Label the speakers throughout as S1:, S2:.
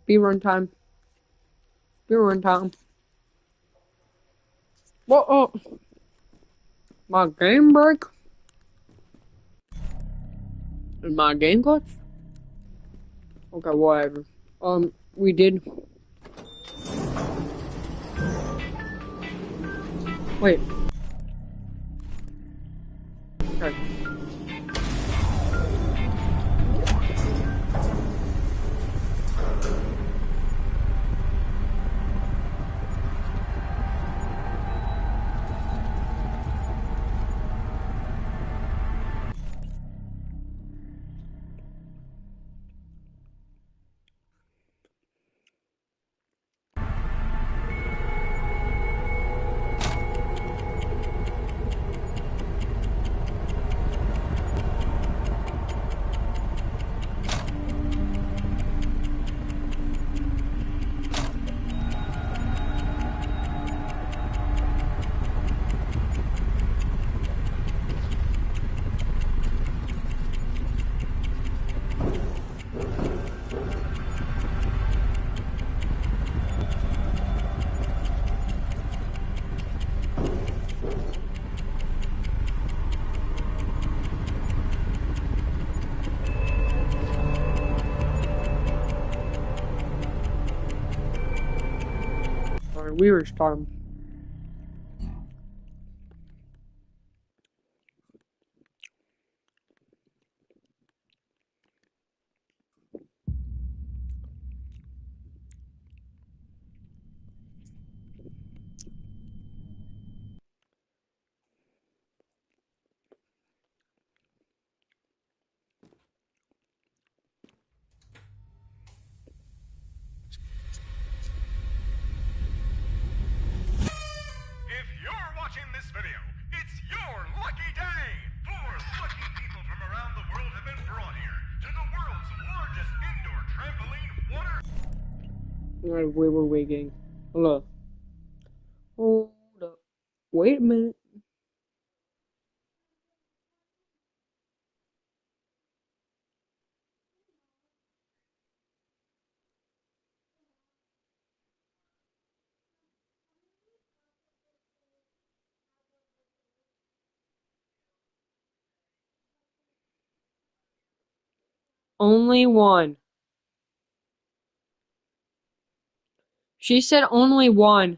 S1: Speedrun time. Speedrun time. Whoa, oh. My game break? Is my game glitch? Okay, whatever. We did. Wait. Okay. Alright, we were starting.
S2: If you're watching this video, it's your lucky day! 4 lucky people from around the world have been brought here to the world's largest indoor trampoline water...
S1: Alright, we were waiting. Hello. Hold up. Wait a minute. Only one. She said only one.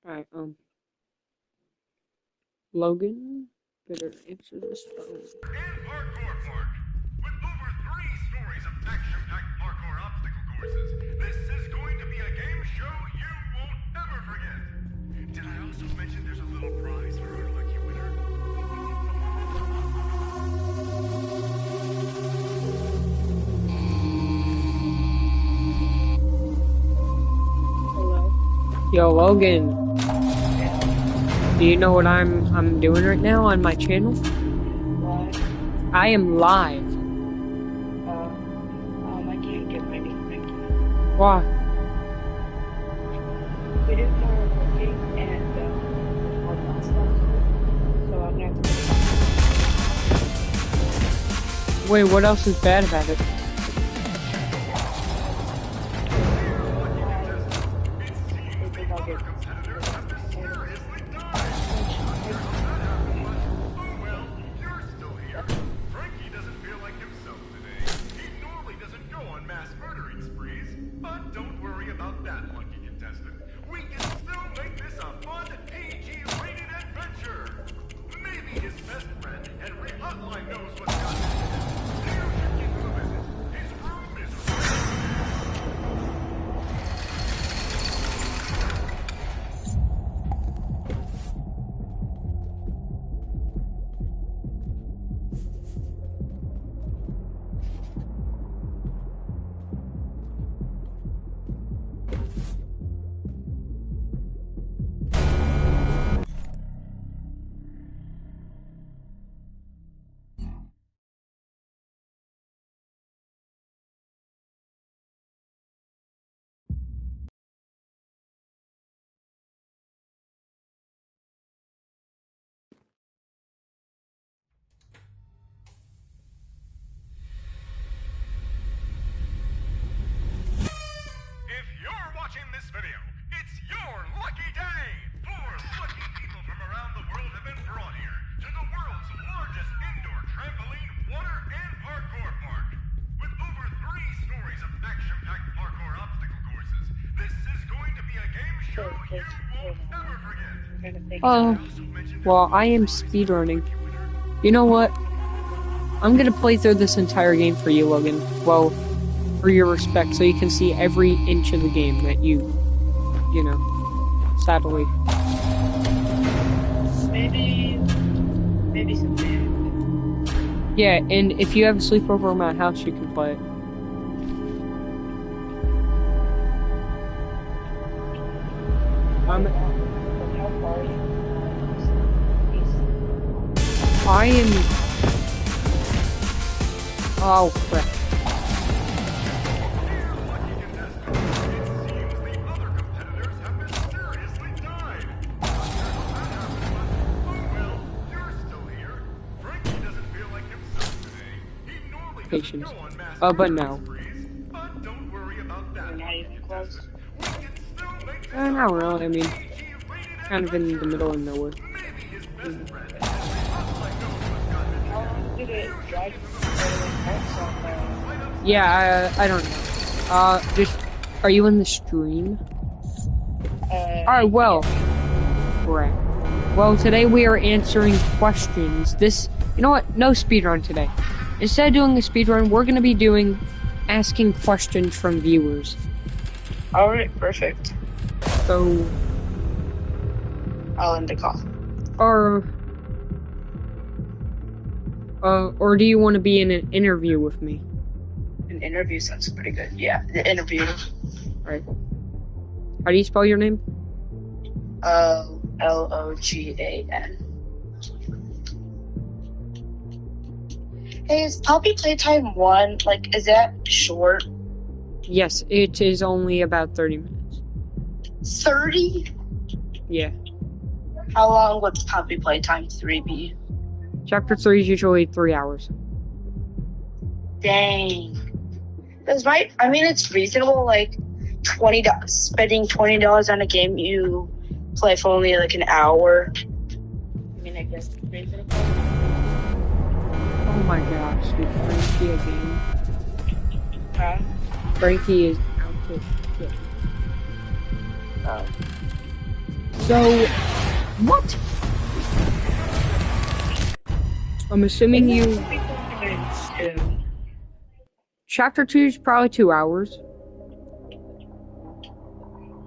S1: Alright, Logan, better answer this phone.
S2: And Parkour Park. With over 3 stories of action-packed parkour obstacle courses, this is going to be a game show you won't ever forget. Did I also mention there's a little prize for our lucky winner?
S3: Hello.
S1: Yo, Logan. Do you know what I'm doing right now on my channel?
S3: What?
S1: I am live.
S3: I can't get ready, Frankie.
S1: Why?
S3: We didn't start working and, our class stuff, so I'm gonna have to...
S1: Wait, what else is bad about it?
S2: Frankie doesn't feel like himself today. He normally doesn't go on mass murdering sprees, but don't worry about that, lucky contestant. We can still make this a fun, PG-rated adventure. Maybe his best friend, Henry Hotline, knows what's got into him. You should give him a visit. His room is
S3: trying to think.
S1: Oh, well, I am speedrunning. You know what? I'm gonna play through this entire game for you, Logan. Well, for your respect, so you can see every inch of the game that you know, sadly.
S3: Maybe someday.
S1: Yeah, and if you have a sleepover at my house, you can play it.
S3: How far are you?
S1: I am... Oh, crap. Patience. But no.
S3: We're not even close.
S1: Not really, I mean, kind of in the middle of nowhere.
S3: How long did it drive from
S1: Yeah, I don't know. Just, are you in the stream? Alright, well. Crap. Well, today we are answering questions. You know what? No speedrun today. Instead of doing a speedrun, we're gonna be asking questions from viewers.
S3: Alright, perfect.
S1: So,
S3: I'll end the call.
S1: Or do you want to be in an interview with me?
S3: An interview sounds pretty good. Yeah, the interview.
S1: Alright. How do you spell your name?
S3: Logan. Hey, is Poppy Playtime 1, like, is that short?
S1: Yes, it is only about 30 minutes.
S3: 30?
S1: Yeah.
S3: How long would Poppy Playtime 3 be?
S1: Chapter 3 is usually 3 hours.
S3: Dang. It's reasonable, like, spending $20 on a game you play for only, like, an hour. I mean, I guess it's reasonable.
S1: Oh my gosh, dude, Frankie again.
S3: Huh?
S1: Frankie is out to kill.
S3: Oh.
S1: So, what? I'm assuming Chapter 2 is probably 2 hours.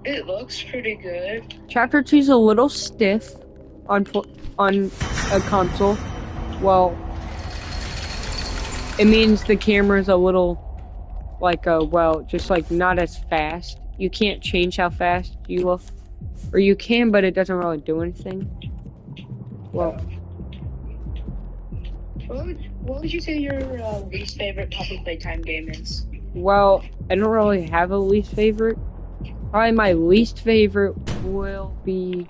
S3: It looks pretty good.
S1: Chapter 2 is a little stiff on a console. Well, it means the camera's a little, just like not as fast. You can't change how fast you look. Or you can, but it doesn't really do anything. Well,
S3: what would you say your least favorite Poppy Playtime game is?
S1: well, I don't really have a least favorite. Probably my least favorite will be,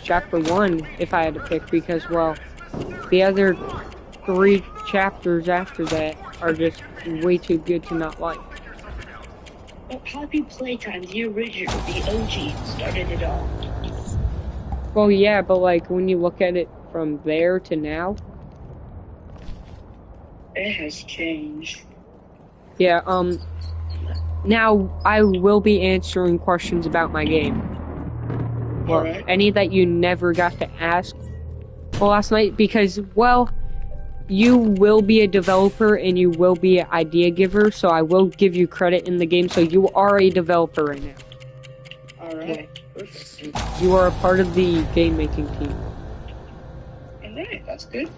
S1: Chapter 1, if I had to pick, because, well, the other 3 chapters after that are just way too good to not like.
S3: But Poppy Playtime, the original, the OG, started it all.
S1: Well, yeah, but, like, when you look at it from there to now,
S3: it has changed.
S1: yeah, now I will be answering questions about my game. Well,
S3: Alright.
S1: any that you never got to ask last night, because, well, you will be a developer and you will be an idea giver, so I will give you credit in the game, so you are a developer right now.
S3: Alright.
S1: You are a part of the game making team.
S3: Alright, that's good.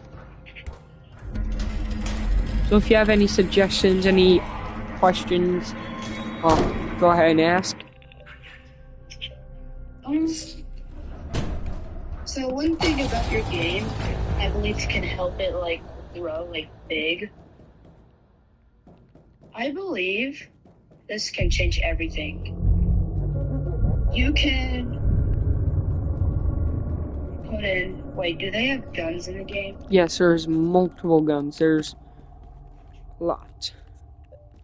S1: So if you have any suggestions, any questions, go ahead and ask.
S3: So one thing about your game, I believe can help it like grow like big. I believe this can change everything. You can put in, wait, do they have guns in the game?
S1: Yes, there's multiple guns. There's a lot.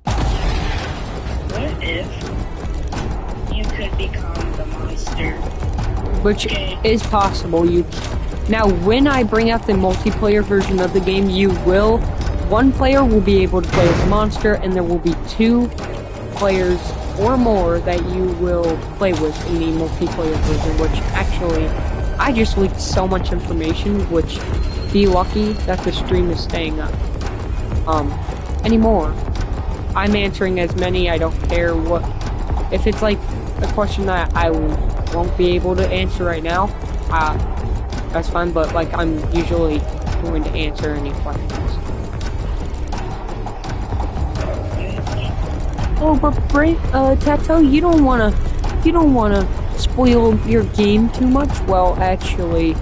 S3: What if you could become the monster?
S1: Which is possible. Now, when I bring out the multiplayer version of the game, one player will be able to play as a monster, and there will be 2 players or more that you will play with in the multiplayer version, which actually, I just leaked so much information, which be lucky that the stream is staying up. Anymore. I'm answering as many, I don't care what, if it's like a question that I won't be able to answer right now, that's fine, but like I'm usually going to answer any questions. Oh, but Tato, you don't wanna spoil your game too much? Well, actually,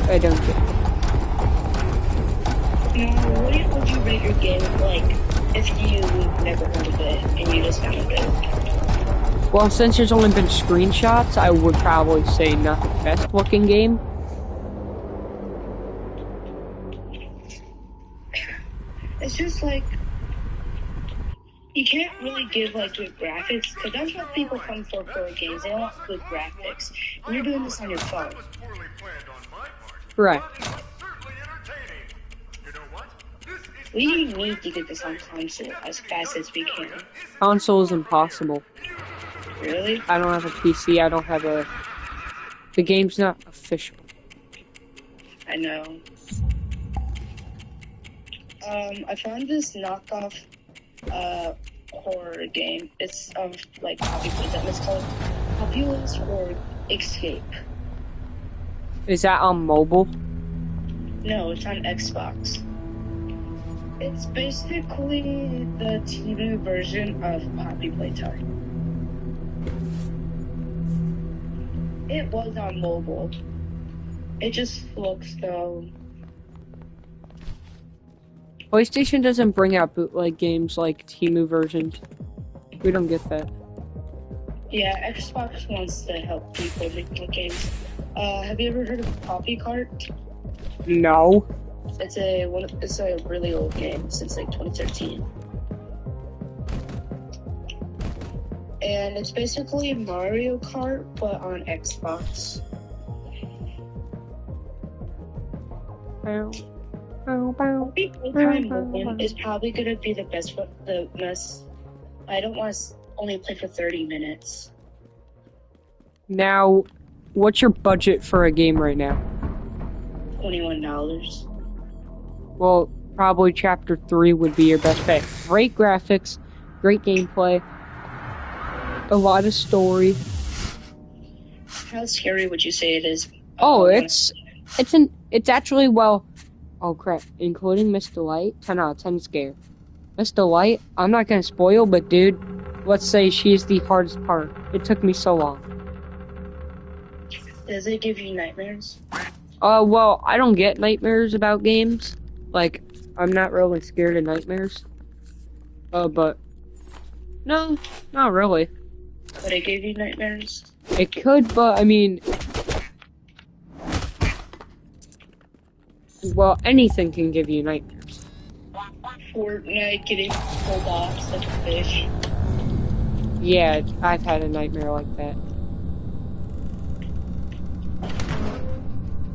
S1: I don't get it.
S3: What would you rate your game, like, if you've never heard of it and you just found it?
S1: Well, since there's only been screenshots, I would probably say not the best looking game.
S3: It's just like, you can't really give like good graphics, because that's what people come for games. They want good graphics. And you're doing this on your phone.
S2: That was poorly planned on my part.
S1: Right.
S2: But it was certainly entertaining. You know what? This is
S3: We need to get this on console as fast as we can.
S1: Console is impossible.
S3: Really?
S1: I don't have a PC, I don't have a... The game's not official.
S3: I know. I found this knockoff horror game. It's like Populous. It's called Populous or Escape.
S1: Is that on mobile?
S3: No, it's on Xbox. It's basically the TV version of Poppy Playtime. It was on mobile. It just looks so...
S1: PlayStation doesn't bring out bootleg games like Temu versions. We don't get that.
S3: Yeah, Xbox wants to help people make more games. Have you ever heard of Poppy Kart?
S1: No.
S3: It's a really old game since like 2013. And it's basically Mario Kart, but on Xbox. Poppy Playtime 1 is probably gonna be the best. I don't want to only play for 30 minutes.
S1: Now, what's your budget for a game right now?
S3: $21.
S1: Well, probably Chapter 3 would be your best bet. Great graphics, great gameplay, a lot of story.
S3: How scary would you say it is?
S1: Oh, it's actually, well, oh crap, including Miss Delight, 10 out of 10 scare. Miss Delight, I'm not gonna spoil, but dude, let's say she's the hardest part. It took me so long.
S3: Does it give you nightmares?
S1: Well, I don't get nightmares about games. Like, I'm not really scared of nightmares. But, no, not really.
S3: Would it give you nightmares?
S1: It could, but, I mean... Well, anything can give you nightmares.
S3: Fortnite getting pulled off like a fish.
S1: Yeah, I've had a nightmare like that.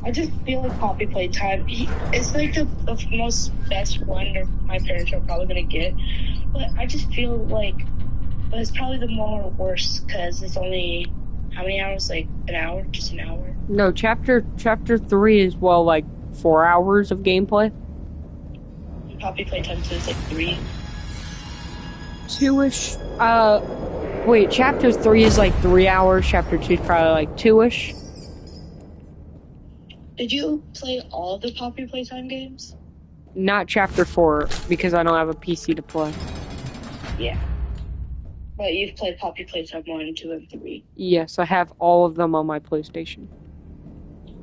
S3: I just feel like Poppy Playtime, it's like the most best one my parents are probably gonna get. But I just feel like it's probably the more worst because it's only, how many hours? Like an hour? Just an hour?
S1: No, chapter 3 is, well, like 4 hours of gameplay.
S3: Poppy Playtime 2 is like 3.
S1: 2-ish. Wait, chapter 3 is like 3 hours, chapter 2 is probably like 2-ish.
S3: Did you play all of the Poppy Playtime games?
S1: Not chapter 4, because I don't have a PC to play.
S3: Yeah. But you've played Poppy Playtime 1, 2, and 3.
S1: Yes, I have all of them on my PlayStation.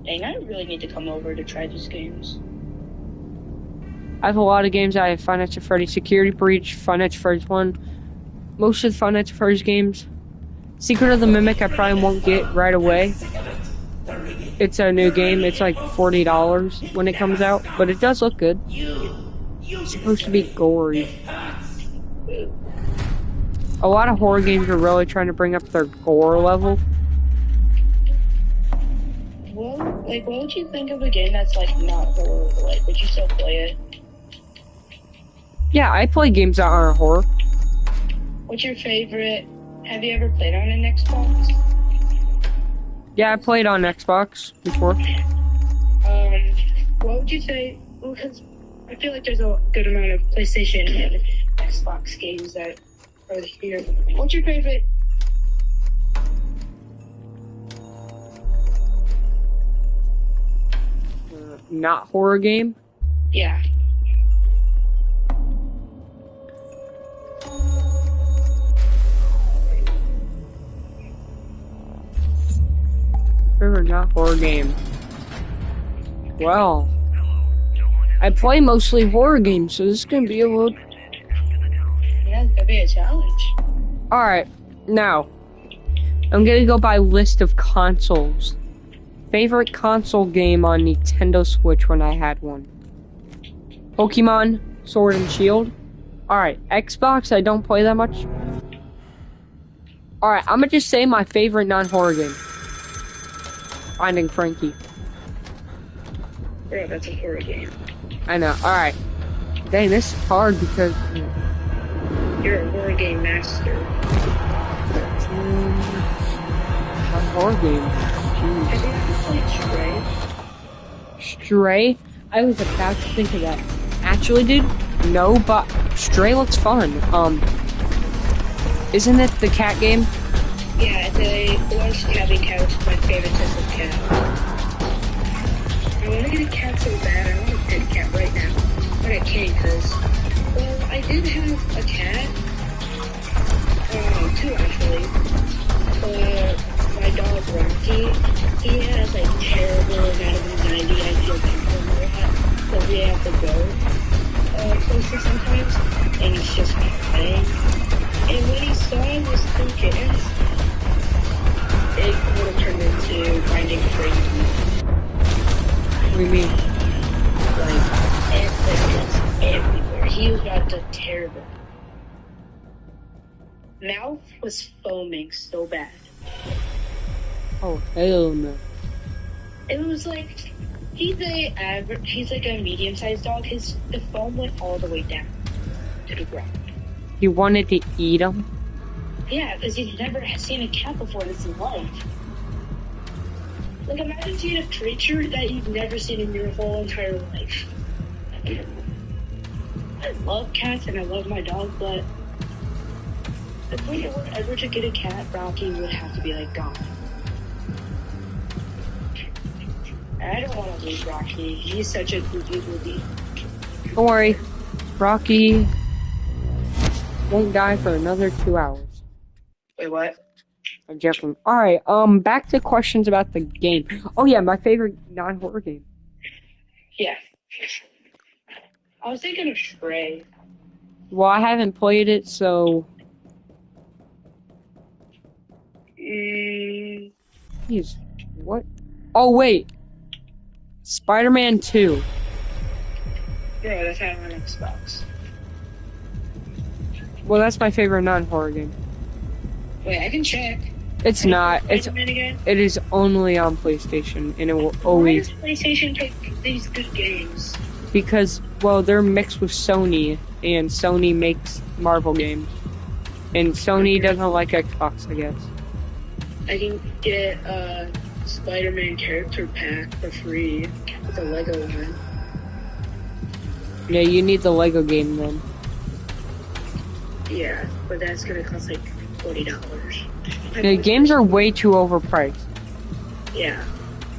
S3: Dang, I really need to come over to try these games.
S1: I have a lot of games. I have Five Nights at Freddy's Security Breach, Five Nights at Freddy's 1, most of the Five Nights at Freddy's games. Secret of the Mimic I probably won't get right away. It's a new game. It's like $40 when it comes out, but it does look good. It's supposed to be gory. A lot of horror games are really trying to bring up their gore level.
S3: Well, like, what would you think of a game that's like not horror? Like, would you still play it?
S1: Yeah, I play games that aren't horror.
S3: What's your favorite? Have you ever played on an Xbox?
S1: Yeah, I played on Xbox before.
S3: What would you say? Because I feel like there's a good amount of PlayStation and Xbox games that are here. What's your favorite?
S1: Not horror game.
S3: Yeah.
S1: Favorite not horror game. Well, I play mostly horror games, so this is gonna be a little.
S3: Yeah, it's gonna be a challenge.
S1: Alright, now, I'm gonna go by list of consoles. Favorite console game on Nintendo Switch when I had one. Pokemon, Sword and Shield. Alright, Xbox, I don't play that much. Alright, I'm gonna just say my favorite non-horror game. Finding Frankie.
S3: Bro, that's a horror game.
S1: I know, alright. Dang, this is hard because...
S3: You're a horror game master.
S1: non-horror game. Jeez.
S3: Have you ever played Stray?
S1: Stray? I was about to think of that. Actually, dude, no, but Stray looks fun. Isn't it the cat game?
S3: Yeah, the orange tabby cat is my favorite type of cat. I want to get a cat so bad. I want to pet a cat right now. But I can't because, well, I did have a cat. Two actually. My dog Rocky, he has like terrible amount of anxiety. I feel bad for him a lot. So we have to go closer sometimes. And he's just crying. And when he saw his two kittens, it would have turned into Finding Frankie.
S1: What do you mean?
S3: Like, and it's everywhere. He was about to terrible. Mouth was foaming so bad.
S1: Oh, hell no.
S3: It was like, he's like a medium-sized dog. The foam went all the way down to the ground.
S1: You wanted to eat them?
S3: Yeah, because he's never seen a cat before in his life. Like, imagine seeing a creature that you've never seen in your whole entire life. I love cats and I love my dog, but if we were ever to get a cat, Rocky would have to be, like, gone. I don't want to lose Rocky. He's such a goofy movie.
S1: Don't worry. Rocky won't die for another 2 hours.
S3: Wait, what?
S1: I'm joking. Alright, back to questions about the game. Oh yeah, my favorite non-horror game.
S3: Yeah. I was thinking of Stray.
S1: Well, I haven't played it, so... Jeez, what? Oh, wait! Spider-Man 2.
S3: Yeah, that's how on Xbox.
S1: Well, that's my favorite non-horror game.
S3: Wait, I can check.
S1: It's not.
S3: Again?
S1: It is only on PlayStation, and it will always...
S3: Why does PlayStation take these good games?
S1: Because, well, they're mixed with Sony, and Sony makes Marvel games. And Sony doesn't like Xbox, I guess.
S3: I can get a Spider-Man character pack for free with a Lego one.
S1: Yeah, you need the Lego game then.
S3: Yeah, but that's gonna cost like $40.
S1: The games are way too overpriced.
S3: Yeah.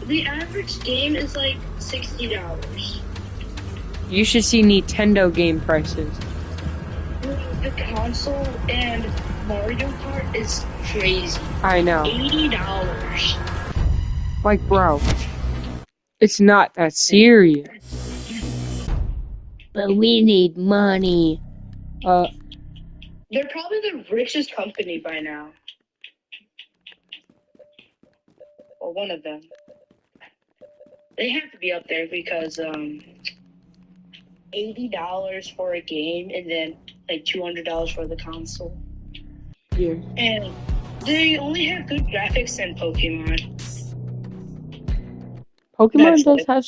S3: The average game is like $60.
S1: You should see Nintendo game prices.
S3: The console and Mario Kart is crazy.
S1: I know.
S3: $80.
S1: Like, bro, it's not that serious. But we need money.
S3: They're probably the richest company by now. Or one of them. They have to be up there because $80 for a game and then like $200 for the console.
S1: Yeah.
S3: And they only have good graphics in Pokemon.
S1: Pokemon does have some